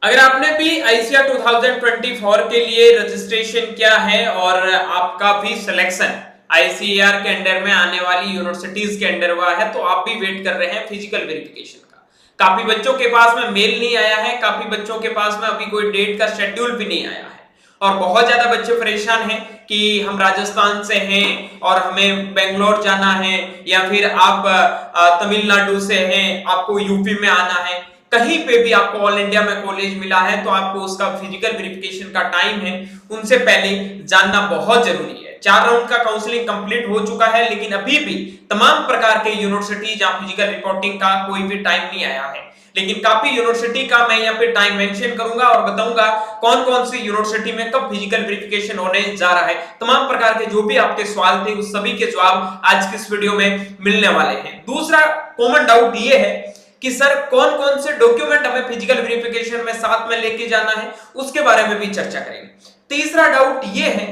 अगर आपने भी आईसीएआर 2024 के लिए रजिस्ट्रेशन किया है और आपका भी सिलेक्शन आईसीएआर के अंडर में आने वाली यूनिवर्सिटीज के अंडर हुआ है, तो आप भी वेट कर रहे हैं फिजिकल वेरिफिकेशन का। काफी बच्चों के पास में मेल नहीं आया है, काफी बच्चों के पास में अभी कोई डेट का शेड्यूल भी नहीं आया है और बहुत ज्यादा बच्चे परेशान हैं कि हम राजस्थान से हैं और हमें बेंगलोर जाना है, या फिर आप तमिलनाडु से हैं, आपको यूपी में आना है। कहीं पे भी आपको ऑल इंडिया में कॉलेज मिला है तो आपको उसका फिजिकल वेरिफिकेशन का टाइम है उनसे पहले जानना बहुत जरूरी है। 4 राउंड का काउंसलिंग कंप्लीट हो चुका है, लेकिन अभी भी तमाम प्रकार के यूनिवर्सिटी जहां फिजिकल रिपोर्टिंग का कोई भी टाइम नहीं आया है, लेकिन काफी यूनिवर्सिटी का मैं यहाँ पे टाइम मेंशन करूंगा और बताऊंगा कौन कौन सी यूनिवर्सिटी में कब फिजिकल वेरिफिकेशन होने जा रहा है। तमाम प्रकार के जो भी आपके सवाल थे उस सभी के जवाब आज की इस वीडियो में मिलने वाले हैं। दूसरा कॉमन डाउट ये है कि सर कौन कौन से डॉक्यूमेंट हमें फिजिकल वेरिफिकेशन में साथ में लेके जाना है, उसके बारे में भी चर्चा करेंगे। तीसरा डाउट ये है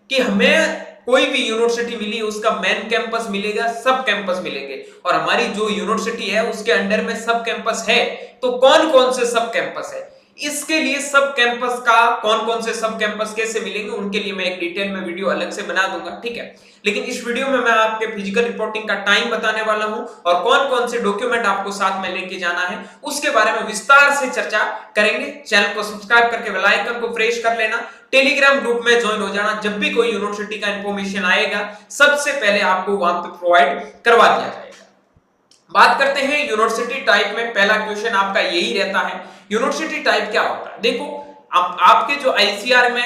कि हमें कोई भी यूनिवर्सिटी मिली उसका मेन कैंपस मिलेगा, सब कैंपस मिलेंगे, और हमारी जो यूनिवर्सिटी है उसके अंडर में सब कैंपस है, तो कौन कौन से सब कैंपस है, इसके लिए सब कैंपस का कौन कौन से सब कैंपस कैसे मिलेंगे उनके लिए मैं एक डिटेल में वीडियो अलग से बना दूंगा, ठीक है। लेकिन इस वीडियो में मैं आपके फिजिकल रिपोर्टिंग का टाइम बताने वाला हूं और कौन कौन से डॉक्यूमेंट आपको साथ में लेके जाना है उसके बारे में विस्तार से चर्चा करेंगे। चैनल को सब्सक्राइब करके बेल आइकन को प्रेस कर लेना, टेलीग्राम ग्रुप में ज्वाइन हो जाना, जब भी कोई यूनिवर्सिटी का इंफॉर्मेशन आएगा सबसे पहले आपको वहां पे प्रोवाइड करवा दिया जाएगा। बात करते हैं यूनिवर्सिटी टाइप में। पहला क्वेश्चन आपका यही रहता है, यूनिवर्सिटी टाइप क्या होता है। देखो आपके जो आईसीआर में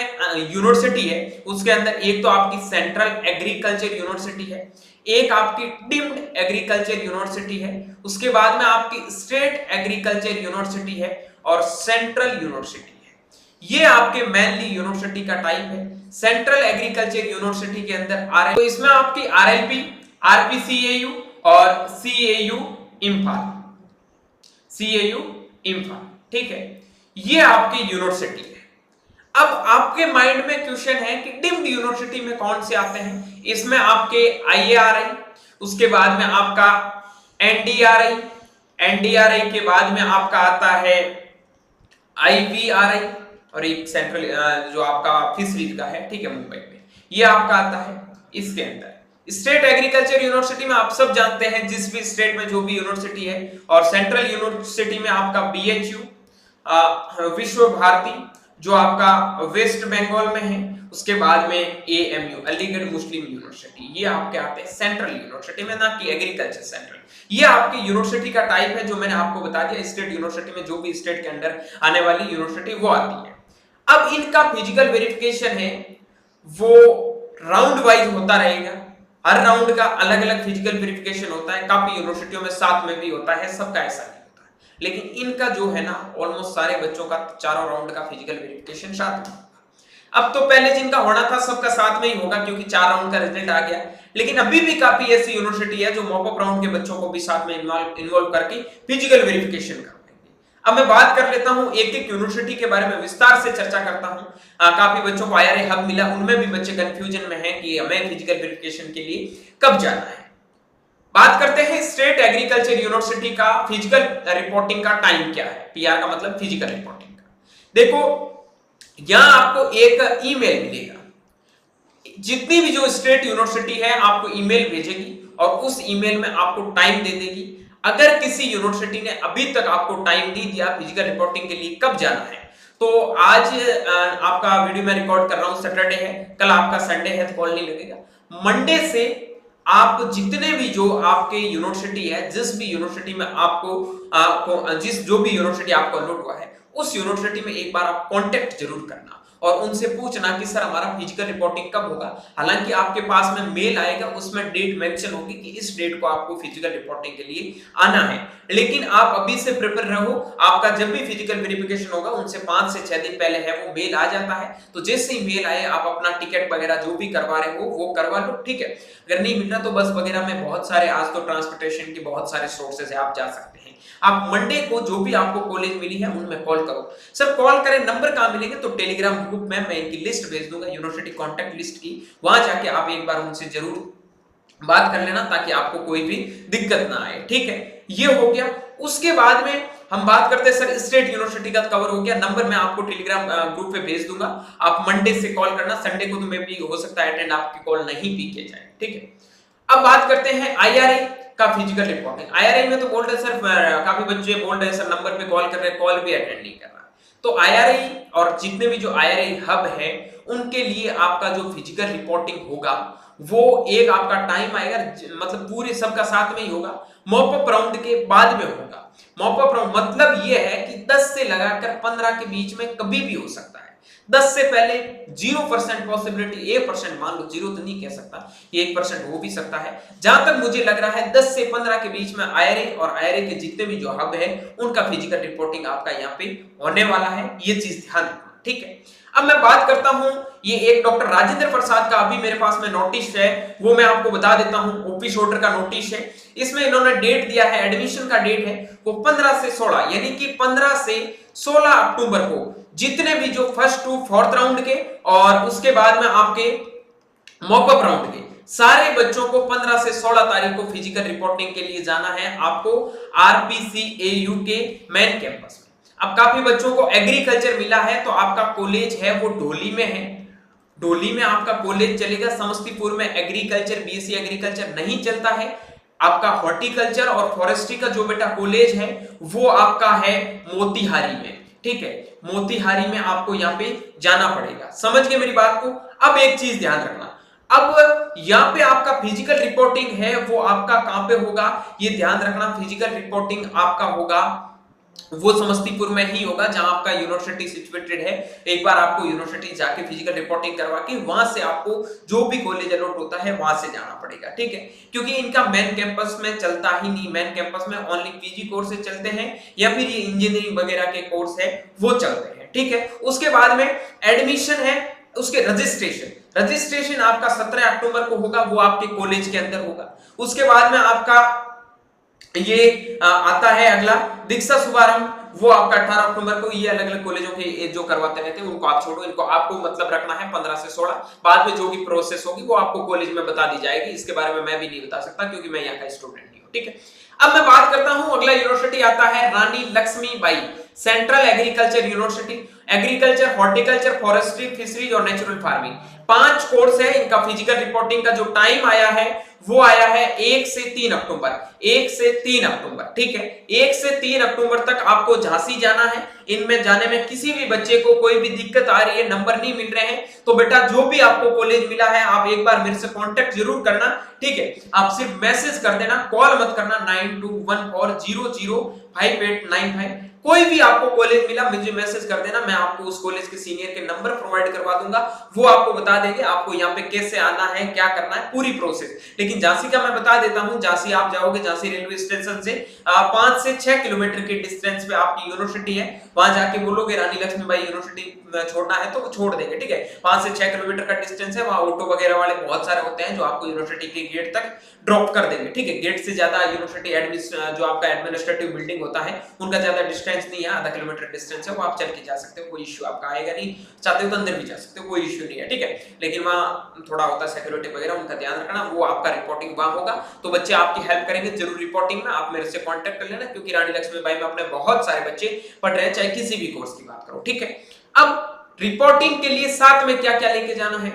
यूनिवर्सिटी है उसके अंदर एक तो आपकी सेंट्रल एग्रीकल्चर यूनिवर्सिटी है, एक आपकी डीम्ड एग्रीकल्चर यूनिवर्सिटी है, उसके बाद में आपकी स्टेट एग्रीकल्चर यूनिवर्सिटी है और सेंट्रल यूनिवर्सिटी है। ये आपके मेनली यूनिवर्सिटी का टाइप है। सेंट्रल एग्रीकल्चर यूनिवर्सिटी के अंदर आर तो इसमें आपकी आरएलपी, आरपीसीएयू और सीएयू इम्फाल, सीएयू इम्फाल, ठीक है, ये आपकी यूनिवर्सिटी है। अब आपके माइंड में क्वेश्चन है कि डीम्ड यूनिवर्सिटी में कौन से आते हैं। इसमें आपके आईएआरआई, उसके बाद में आपका एनडीआरआई, एनडीआरआई के बाद में आपका आता है आईवीआरआई और एक सेंट्रल जो आपका फिशरीज का है, ठीक है, मुंबई में, ये आपका आता है। इसके अंदर स्टेट एग्रीकल्चर यूनिवर्सिटी में आप सब जानते हैं जिस भी स्टेट में जो भी यूनिवर्सिटी है, और सेंट्रल यूनिवर्सिटी में आपका बीएचयू विश्व भारती जो आपका वेस्ट बंगाल में है, उसके बाद में एएमयू अलीगढ़ मुस्लिम यूनिवर्सिटी, ये आपके आते हैं सेंट्रल यूनिवर्सिटी में, ना कि एग्रीकल्चर सेंट्रल। ये आपकी यूनिवर्सिटी का टाइप है जो मैंने आपको बता दिया। स्टेट यूनिवर्सिटी में जो भी स्टेट के अंदर आने वाली यूनिवर्सिटी वो आती है। अब इनका फिजिकल वेरिफिकेशन है वो राउंड वाइज होता रहेगा, हर राउंड का अलग अलग फिजिकल वेरिफिकेशन होता है। काफी यूनिवर्सिटियों में साथ में भी होता है, सबका ऐसा नहीं होता है, लेकिन इनका जो है ना ऑलमोस्ट सारे बच्चों का चारों राउंड का फिजिकल वेरिफिकेशन साथ में होगा। अब तो पहले जिनका होना था सबका साथ में ही होगा क्योंकि 4 राउंड का रिजल्ट आ गया, लेकिन अभी भी काफी ऐसी यूनिवर्सिटी है जो मॉपअप राउंड के बच्चों को भी साथ में इन्वॉल्व करके फिजिकल वेरिफिकेशन कर। अब मैं बात कर लेता हूं एक एक यूनिवर्सिटी के बारे में, विस्तार से चर्चा करता हूं। काफी बच्चों को आईआरए हब मिला, उनमें भी बच्चे कंफ्यूजन में हैं कि हमें फिजिकल वेरिफिकेशन के लिए कब जाना है। बात करते हैं स्टेट एग्रीकल्चर यूनिवर्सिटी का फिजिकल रिपोर्टिंग का टाइम क्या है। पीआर का मतलब फिजिकल रिपोर्टिंग का। देखो यहां आपको एक ईमेल मिलेगा, जितनी भी जो स्टेट यूनिवर्सिटी है आपको ईमेल भेजेगी और उस ईमेल में आपको टाइम दे देगी। अगर किसी यूनिवर्सिटी ने अभी तक आपको टाइम नहीं दिया फिजिकल रिपोर्टिंग के लिए कब जाना है, तो आज आपका वीडियो मैं रिकॉर्ड कर रहा हूं, सैटरडे है, कल आपका संडे है तो कॉल नहीं लगेगा। मंडे से आप जितने भी जो आपके यूनिवर्सिटी है, जिस भी यूनिवर्सिटी में आपको जिस जो भी यूनिवर्सिटी आपको अलॉट हुआ है उस यूनिवर्सिटी में एक बार आप कांटेक्ट जरूर करना और उनसे पूछना कि सर हमारा फिजिकल रिपोर्टिंग कब होगा। हालांकि आपके पास में मेल आएगा, उसमें डेट मेंशन होगी कि इस डेट को आपको फिजिकल रिपोर्टिंग के लिए आना है, लेकिन आप अभी से प्रिपेयर रहो। आपका जब भी फिजिकल वेरिफिकेशन होगा उनसे 5 से 6 दिन पहले है वो मेल आ जाता है, तो जैसे ही मेल आए आप अपना टिकट वगैरह जो भी करवा रहे हो वो करवा लो, ठीक है। अगर नहीं मिल रहा तो बस वगैरह में बहुत सारे, आज तो ट्रांसपोर्टेशन के बहुत सारे सोर्सेस है, आप जा सकते हैं। आप मंडे को जो भी आपको कॉलेज मिली है उनमें कॉल करो। सर कॉल करें, नंबर कहां मिलेंगे, तो टेलीग्राम ग्रुप में मैं इनकी लिस्ट भेज दूंगा, यूनिवर्सिटी कांटेक्ट लिस्ट की, वहां जाके आप एक बार उनसे जरूर बात कर लेना ताकि आपको कोई भी दिक्कत ना आए, ठीक है। ये हो गया। उसके बाद में हम बात करते हैं सर स्टेट यूनिवर्सिटी का कवर हो गया। नंबर मैं आपको टेलीग्राम ग्रुप पे भेज दूंगा, आप मंडे से कॉल करना, संडे को तो मे भी हो सकता है अटेंड आपकी कॉल नहीं पी के जाए, ठीक है। अब बात करते हैं आईआरआई का फिजिकल रिपोर्टिंग। आईआरआई में तो बोल रहे सर, काफी बच्चे बोल रहे हैं सर नंबर पे कॉल कर रहे हैं, कॉल भी अटेंड नहीं कर रहा। तो आईआरआई और जितने भी जो आईआरआई हब है उनके लिए आपका जो फिजिकल रिपोर्टिंग होगा वो एक आपका टाइम आएगा, मतलब पूरे सबका साथ में ही होगा, मॉप अप राउंड के बाद में होगा। मॉप अप राउंड मतलब ये है कि 10 से लगाकर 15 के बीच में कभी भी हो सकता है। 10 से पहले 0% पॉसिबिलिटी, 1% मान लो, 0 तो नहीं कह सकता, 1% हो भी सकता है। जहां तक मुझे लग रहा है 10 से 15 के बीच में आईआरआई और आईआरआई के जितने भी जो हब है उनका फिजिकल रिपोर्टिंग आपका यहाँ पे होने वाला है, ये चीज ध्यान रखना, ठीक है। अब मैं बात करता हूं, ये एक डॉक्टर राजेंद्र प्रसाद का अभी मेरे पास में नोटिस है, वो मैं आपको बता देता हूं, ओपी शोल्डर का नोटिस है। इसमें इन्होंने डेट दिया है, एडमिशन का डेट है वो 15 से 16, यानी कि 15 से 16 अक्टूबर को जितने भी जो फर्स्ट टू फोर्थ राउंड के और उसके बाद में आपके मॉकअप राउंड के सारे बच्चों को 15 से 16 तारीख को फिजिकल रिपोर्टिंग के लिए जाना है आपको आरपीसीएयू के मेन कैंपस में। अब काफी बच्चों को एग्रीकल्चर मिला है, तो आपका कॉलेज है वो ढोली में है, ढोली में आपका कॉलेज चलेगा। समस्तीपुर में एग्रीकल्चर, बीएससी एग्रीकल्चर नहीं चलता है। आपका हॉर्टिकल्चर और फॉरेस्ट्री का जो बेटा कॉलेज है वो आपका है मोतिहारी में, ठीक है। मोतिहारी में आपको यहाँ पे जाना पड़ेगा, समझ गए मेरी बात को। अब एक चीज ध्यान रखना, अब यहाँ पे आपका फिजिकल रिपोर्टिंग है वो आपका कहां पे होगा, ये ध्यान रखना। फिजिकल रिपोर्टिंग आपका होगा वो समस्तीपुर में ही होगा जहां आपका यूनिवर्सिटी सिचुएटेड है। एक बार आपको यूनिवर्सिटी जाके फिजिकल रिपोर्टिंग करवा के वहां से आपको जो भी कॉलेज अलॉट होता है वहां से जाना पड़ेगा, ठीक है। क्योंकि इनका मेन कैंपस में चलता ही नहीं, मेन कैंपस में ओनली पीजी कोर्सेज चलते हैं या फिर ये इंजीनियरिंग वगैरह के कोर्स है वो चलते हैं, ठीक है। उसके बाद में एडमिशन है, उसके रजिस्ट्रेशन आपका 17 अक्टूबर को होगा, वो आपके कॉलेज के अंदर होगा। उसके बाद में आपका ये आता है अगला दीक्षा शुभारंभ, वो आपका 18 अक्टूबर को। ये अलग अलग कॉलेजों के जो करवाते रहते हैं उनको आप छोड़ो, इनको आपको मतलब रखना है 15 से 16। बाद में जो भी प्रोसेस होगी वो आपको कॉलेज में बता दी जाएगी, इसके बारे में मैं भी नहीं बता सकता क्योंकि मैं यहाँ का स्टूडेंट नहीं हूँ, ठीक है। अब मैं बात करता हूँ, अगला यूनिवर्सिटी आता है Rani Lakshmibai central agriculture university. Agriculture, horticulture, forestry, fisheries और नेचुरल फार्मिंग 5 कोर्स है। इनका फिजिकल रिपोर्टिंग का जो टाइम आया है वो आया है 1 से 3 अक्टूबर, 1 से 3 अक्टूबर, ठीक है। 1 से 3 अक्टूबर तक आपको झांसी जाना है। इनमें जाने में किसी भी बच्चे को कोई भी दिक्कत आ रही है, नंबर नहीं मिल रहे हैं, तो बेटा जो भी आपको कॉलेज मिला है आप एक बार मेरे से कांटेक्ट जरूर करना, ठीक है। आप सिर्फ मैसेज कर देना, कॉल मत करना 9214005895। कोई भी आपको कॉलेज मिला मुझे मैसेज कर देना, मैं आपको उस कॉलेज के सीनियर के नंबर प्रोवाइड करवा दूंगा, वो आपको बता देंगे आपको यहाँ पे कैसे आना है, क्या करना है, पूरी प्रोसेस। लेकिन झांसी का मैं बता देता हूँ, झांसी आप जाओगे, झांसी रेलवे स्टेशन से 5 से 6 किलोमीटर के डिस्टेंस पे आपकी यूनिवर्सिटी है। वहां जाके बोलोगे रानी लक्ष्मीबाई यूनिवर्सिटी छोड़ना है तो छोड़ देंगे, ठीक है। 5 से 6 किलोमीटर का डिस्टेंस है, वहां ऑटो वगैरह वाले बहुत सारे होते हैं जो आपको यूनिवर्सिटी के गेट तक ड्रॉप कर देंगे, ठीक है। गेट से ज्यादा यूनिवर्सिटी जो आपका एडमिनिस्ट्रेटिव बिल्डिंग होता है उनका ज्यादा डिस्टेंस नहीं है, आधा किलोमीटर डिस्टेंस है, वो आप चल के जा सकते हो, कोई इश्यू आपका आएगा नहीं। चाहते हो तो अंदर भी जा सकते हो, कोई इश्यू नहीं है, ठीक है। लेकिन वहां थोड़ा होता है सिक्योरिटी वगैरह, उनका ध्यान रखना, वो आपका रिपोर्टिंग वहां होगा। तो बच्चे आपकी हेल्प करेंगे जरूर रिपोर्टिंग में, आप मेरे से कांटेक्ट कर लेना, क्योंकि रानी लक्ष्मीबाई में अपने बहुत सारे बच्चे पढ़ रहे हैं, चाहे किसी भी कोर्स की बात करो, ठीक है। अब रिपोर्टिंग के लिए साथ में क्या क्या लेके जाना है,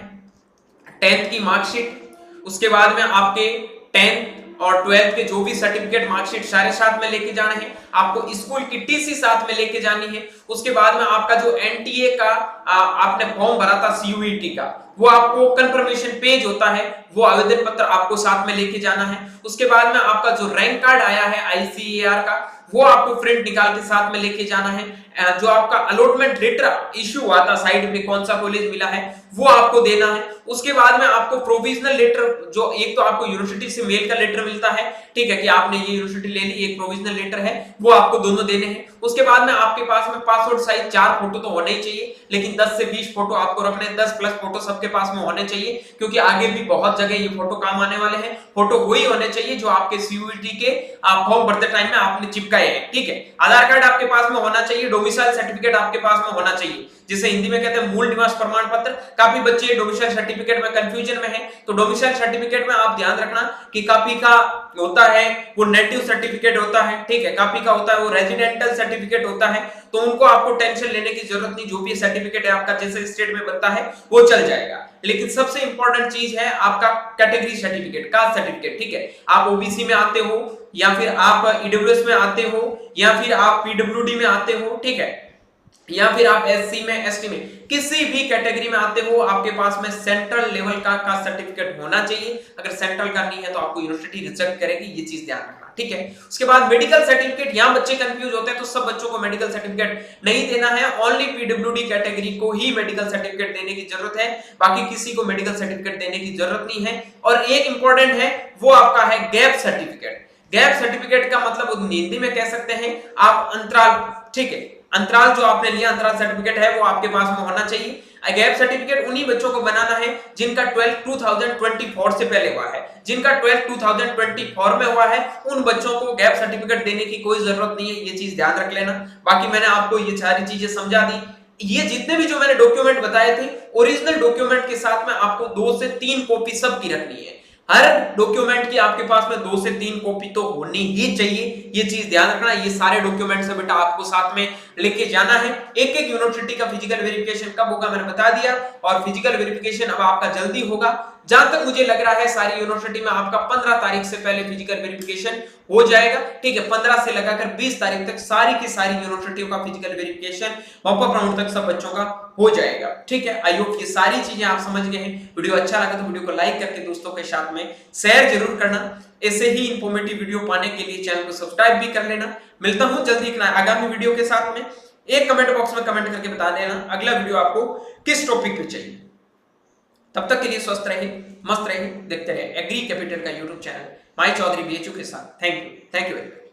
10th की मार्कशीट, उसके बाद में आपके 10th और 12th के जो भी सर्टिफिकेट, मार्कशीट सारे साथ में लेके जाने हैं। आपको स्कूल की टीसी साथ में लेके जानी है। उसके बाद में आपका जो एनटीए का आपने फॉर्म भरा था सीयूईटी का, वो आपको कंफर्मेशन पेज होता है, वो आवेदन पत्र आपको साथ में लेके जाना है। उसके बाद में आपका जो रैंक कार्ड आया है आईसीएआर का, वो आपको प्रिंट निकाल के साथ में लेके जाना है। जो आपका अलॉटमेंट लेटर इश्यू हुआ था साइड में, कौन सा कॉलेज मिला है, वो आपको देना है। उसके बाद में आपको प्रोविजनल लेटर, जो एक तो आपको यूनिवर्सिटी से मेल का लेटर मिलता है, ठीक है, कि आपने ये यूनिवर्सिटी ले ली, एक प्रोविजनल लेटर है, वो आपको दोनों देने हैं। उसके बाद में आपके पास में पासपोर्ट साइज 4 फोटो तो होने ही चाहिए, लेकिन 10 से 20 फोटो आपको रखने हैं, 10 प्लस फोटो सबके पास में होने चाहिए, क्योंकि आगे भी बहुत जगह ये फोटो काम आने वाले हैं। फोटो वही होने चाहिए जो आपके सीयूईटी के फॉर्म भरते टाइम में आपने चिपकाए रहे हैं, ठीक है। आधार कार्ड आपके पास में होना चाहिए, डोमिसाइल सर्टिफिकेट आपके पास में होना चाहिए, जिसे हिंदी में कहते हैं मूल निवास प्रमाण पत्र। काफी बच्चे डोमिसाइल सर्टिफिकेट में कंफ्यूजन में हैं, तो डोमिसाइल सर्टिफिकेट में आप ध्यान रखना कि काफी का होता है वो नेटिव सर्टिफिकेट होता है, ठीक है, काफी का होता है वो रेजिडेंटल सर्टिफिकेट होता है, तो उनको आपको टेंशन लेने की जरूरत नहीं, जो भी सर्टिफिकेट है आपका जैसे स्टेट में बनता है वो चल जाएगा। लेकिन सबसे इंपॉर्टेंट चीज है आपका कैटेगरी सर्टिफिकेट, कास्ट सर्टिफिकेट, ठीक है। आप ओबीसी में आते हो या फिर आप ईडब्ल्यूएस में आते हो या फिर आप पीडब्ल्यूडी में आते हो, ठीक है, या फिर आप एससी में, एसटी में, किसी भी कैटेगरी में आते हो, आपके पास में सेंट्रल लेवल का सर्टिफिकेट होना चाहिए। अगर सेंट्रल का नहीं है तो आपको यूनिवर्सिटी रिजेक्ट करेगी, ये चीज ध्यान रखना, ठीक है। उसके बाद मेडिकल सर्टिफिकेट, यहां बच्चे कंफ्यूज होते हैं, तो सब बच्चों को मेडिकल सर्टिफिकेट नहीं देना है, ओनली पीडब्ल्यूडी कैटेगरी को ही मेडिकल सर्टिफिकेट देने की जरूरत है, बाकी किसी को मेडिकल सर्टिफिकेट देने की जरूरत नहीं है। और एक इंपॉर्टेंट है वो आपका है गैप सर्टिफिकेट। गैप सर्टिफिकेट का मतलब हिंदी में कह सकते हैं आप अंतराल, ठीक है, अंतराल जो आपने लिया, अंतराल सर्टिफिकेट है वो आपके पास में होना चाहिए। गैप सर्टिफिकेट उन्हीं बच्चों को बनाना है जिनका 12th 2024 से पहले हुआ है, जिनका 12th 2024 में हुआ है उन बच्चों को गैप सर्टिफिकेट देने की कोई जरूरत नहीं है, ये चीज ध्यान रख लेना। बाकी मैंने आपको ये सारी चीजें समझा दी। ये जितने भी जो मैंने डॉक्यूमेंट बताए थे, ओरिजिनल डॉक्यूमेंट के साथ में आपको 2 से 3 कॉपी सबकी रखनी है। हर डॉक्यूमेंट की आपके पास में 2 से 3 कॉपी तो होनी ही चाहिए, ये चीज ध्यान रखना। ये सारे डॉक्यूमेंट्स है बेटा आपको साथ में लेके जाना है। एक एक यूनिवर्सिटी का फिजिकल वेरिफिकेशन कब होगा मैंने बता दिया, और फिजिकल वेरिफिकेशन अब आपका जल्दी होगा। जहां तक मुझे लग रहा है सारी यूनिवर्सिटी में आपका 15 तारीख से पहले फिजिकल वेरिफिकेशन हो जाएगा, ठीक है। 15 से लगाकर 20 तारीख तक सारी की सारी यूनिवर्सिटियों का फिजिकल वेरिफिकेशन मॉपअप राउंड तक सब बच्चों का हो जाएगा, ठीक है। आई होप ये सारी चीजें आप समझ गए हैं। वीडियो अच्छा लगा तो वीडियो को लाइक करके दोस्तों के साथ में शेयर जरूर करना। ऐसे ही इंफॉर्मेटिव वीडियो पाने के लिए चैनल को सब्सक्राइब भी कर लेना। मिलता हूं जल्दी एक आगामी वीडियो के साथ में। एक कमेंट बॉक्स में कमेंट करके बता देना अगला वीडियो आपको किस टॉपिक पे चाहिए। तब तक के लिए स्वस्थ रहे, मस्त रहे, देखते रहे एग्री कैपिटल का यूट्यूब चैनल माई चौधरी बीएचयू के साथ। Thank you very much.